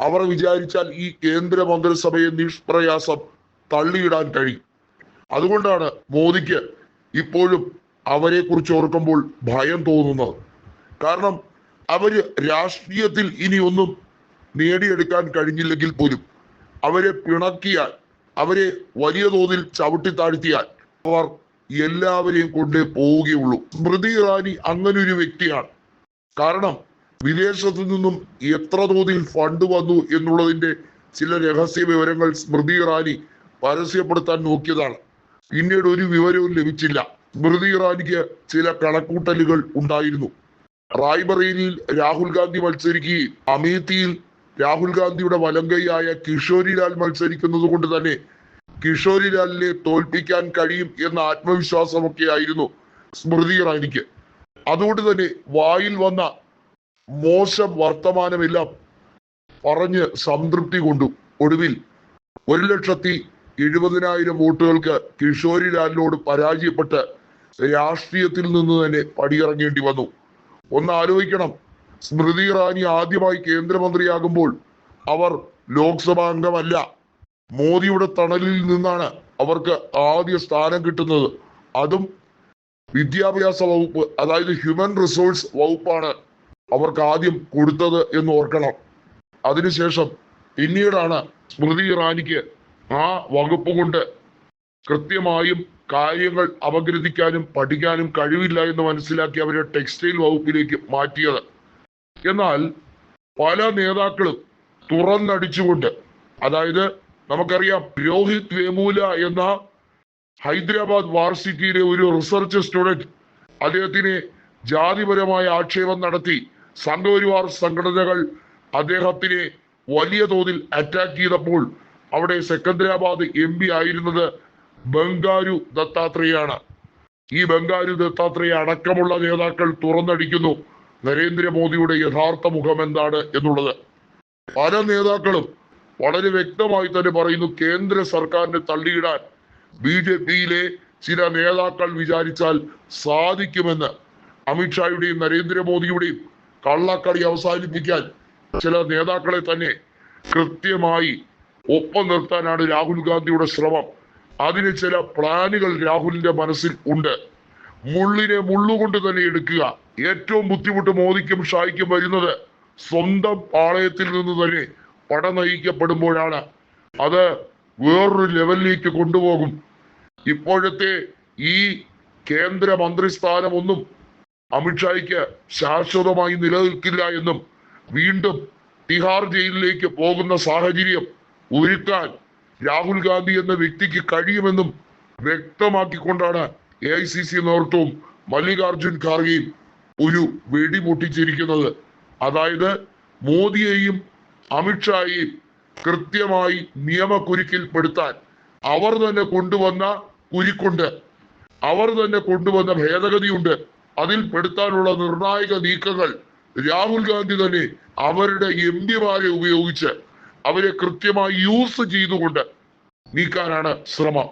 അവർ വിചാരിച്ചാൽ ഈ കേന്ദ്ര മന്ത്രിസഭയെ നിഷ്പ്രയാസം തള്ളിയിടാൻ കഴിയും. അതുകൊണ്ടാണ് മോദിക്ക് ഇപ്പോഴും അവരെ കുറിച്ച് ഓർക്കുമ്പോൾ ഭയം തോന്നുന്നത്. കാരണം അവര് രാഷ്ട്രീയത്തിൽ ഇനി ഒന്നും നേടിയെടുക്കാൻ കഴിഞ്ഞില്ലെങ്കിൽ പോലും അവരെ പിണക്കിയാൽ, അവരെ വലിയ തോതിൽ ചവിട്ടി താഴ്ത്തിയാൽ അവർ എല്ലാവരെയും കൊണ്ടേ പോവുകയുള്ളൂ. സ്മൃതി ഇറാനി അങ്ങനെ ഒരു വ്യക്തിയാണ്. കാരണം വിദേശത്തു നിന്നും എത്ര തോതിൽ ഫണ്ട് വന്നു എന്നുള്ളതിന്റെ ചില രഹസ്യ വിവരങ്ങൾ സ്മൃതി ഇറാനി പരസ്യപ്പെടുത്താൻ നോക്കിയതാണ്. പിന്നീട് ഒരു വിവരവും ലഭിച്ചില്ല. സ്മൃതി ഇറാനിക്ക് ചില കണക്കൂട്ടലുകൾ ഉണ്ടായിരുന്നു. റായ്ബറേലിയിൽ രാഹുൽ ഗാന്ധി മത്സരിക്കുകയും അമേത്തിയിൽ രാഹുൽ ഗാന്ധിയുടെ വലങ്കൈയായ കിഷോരിലാൽ മത്സരിക്കുന്നത് കൊണ്ട് തന്നെ കിഷോരിലാലിനെ തോൽപ്പിക്കാൻ കഴിയും എന്ന ആത്മവിശ്വാസമൊക്കെ ആയിരുന്നു സ്മൃതി ഇറാനിക്ക്. അതുകൊണ്ട് തന്നെ വായിൽ വന്ന മോശം വർത്തമാനമെല്ലാം പറഞ്ഞ് സംതൃപ്തി കൊണ്ടു ഒടുവിൽ 1,70,70,000 വോട്ടുകൾക്ക് കിഷോരിലാലിനോട് പരാജയപ്പെട്ട് രാഷ്ട്രീയത്തിൽ നിന്ന് തന്നെ പടിയിറങ്ങേണ്ടി വന്നു. ഒന്ന് ആലോചിക്കണം, സ്മൃതി ഇറാനി ആദ്യമായി കേന്ദ്രമന്ത്രിയാകുമ്പോൾ അവർ ലോക്സഭാ അംഗമല്ല. മോദിയുടെ തണലിൽ നിന്നാണ് അവർക്ക് ആദ്യ സ്ഥാനം കിട്ടുന്നത്. അതും വിദ്യാഭ്യാസ വകുപ്പ്, അതായത് ഹ്യൂമൻ റിസോഴ്സ് വകുപ്പാണ് അവർക്ക് ആദ്യം കൊടുത്തത് എന്ന് ഓർക്കണം. അതിനുശേഷം പിന്നീടാണ് സ്മൃതി ഇറാനിക്ക് ആ വകുപ്പ് കൊണ്ട് കൃത്യമായും കാര്യങ്ങൾ അപഗ്രഥിക്കാനും പഠിക്കാനും കഴിവില്ല എന്ന് മനസ്സിലാക്കി അവരെ ടെക്സ്റ്റൈൽ വകുപ്പിലേക്ക് മാറ്റിയത്. എന്നാൽ പല നേതാക്കളും തുറന്നടിച്ചുകൊണ്ട്, അതായത് നമുക്കറിയാം രോഹിത് വേമുല എന്ന ഹൈദരാബാദ് വാർസിറ്റിയിലെ ഒരു റിസർച്ച് സ്റ്റുഡന്റ് അദ്ദേഹത്തിനെ ജാതിപരമായ ആക്ഷേപം നടത്തി സംഘപരിവാർ സംഘടനകൾ അദ്ദേഹത്തിനെ വലിയ തോതിൽ അറ്റാക്ക് ചെയ്തപ്പോൾ അവിടെ സെക്കന്ദരാബാദ് MP ആയിരുന്നത് ബംഗാരു ദത്താത്രേയാണ്. ഈ ബംഗാരു ദത്താത്രേയ അടക്കമുള്ള നേതാക്കൾ തുറന്നടിക്കുന്നു നരേന്ദ്രമോദിയുടെ യഥാർത്ഥ മുഖം എന്താണ് എന്നുള്ളത്. പല നേതാക്കളും വളരെ വ്യക്തമായി തന്നെ പറയുന്നു, കേന്ദ്ര സർക്കാരിനെ തള്ളിയിടാൻ BJPയിലെ ചില നേതാക്കൾ വിചാരിച്ചാൽ സാധിക്കുമെന്ന്. അമിത്ഷായുടെയും നരേന്ദ്രമോദിയുടെയും കള്ളക്കളി അവസാനിപ്പിക്കാൻ ചില നേതാക്കളെ തന്നെ കൃത്യമായി ഒപ്പം നിർത്താനാണ് രാഹുൽ ഗാന്ധിയുടെ ശ്രമം. അതിന് ചില പ്ലാനുകൾ രാഹുലിന്റെ മനസ്സിൽ ഉണ്ട്. മുള്ളിനെ മുള്ളുകൊണ്ട് തന്നെ എടുക്കുക. ഏറ്റവും ബുദ്ധിമുട്ട് മോദിക്കും ഷായ്ക്കും വരുന്നത് സ്വന്തം പാളയത്തിൽ നിന്ന് തന്നെ പട നയിക്കപ്പെടുമ്പോഴാണ്. അത് വേറൊരു ലെവലിലേക്ക് കൊണ്ടുപോകും. ഇപ്പോഴത്തെ ഈ കേന്ദ്ര മന്ത്രിസ്ഥാനമൊന്നും അമിത്ഷായ്ക്ക് ശാശ്വതമായി നിലനിൽക്കില്ല എന്നും വീണ്ടും തിഹാർ ജയിലിലേക്ക് പോകുന്ന സാഹചര്യം ഒരുക്കാൻ രാഹുൽ ഗാന്ധി എന്ന വ്യക്തിക്ക് കഴിയുമെന്നും വ്യക്തമാക്കിക്കൊണ്ടാണ് AICC നേതൃത്വവും മല്ലികാർജുൻ ഖാർഗെയും ഒരു വെടി പൊട്ടിച്ചിരിക്കുന്നത്. അതായത് മോദിയെയും അമിത്ഷായെയും കൃത്യമായി നിയമക്കുരുക്കിൽപ്പെടുത്താൻ അവർ തന്നെ കൊണ്ടുവന്ന കുരുക്കുണ്ട്, അവർ തന്നെ കൊണ്ടുവന്ന ഭേദഗതിയുണ്ട്. അതിൽ പെടുത്താനുള്ള നിർണായക നീക്കങ്ങൾ രാഹുൽ ഗാന്ധി തന്നെ അവരുടെ MP-മാരെ ഉപയോഗിച്ച് അവരെ കൃത്യമായി യൂസ് ചെയ്തുകൊണ്ട് നീക്കാനാണ് ശ്രമം.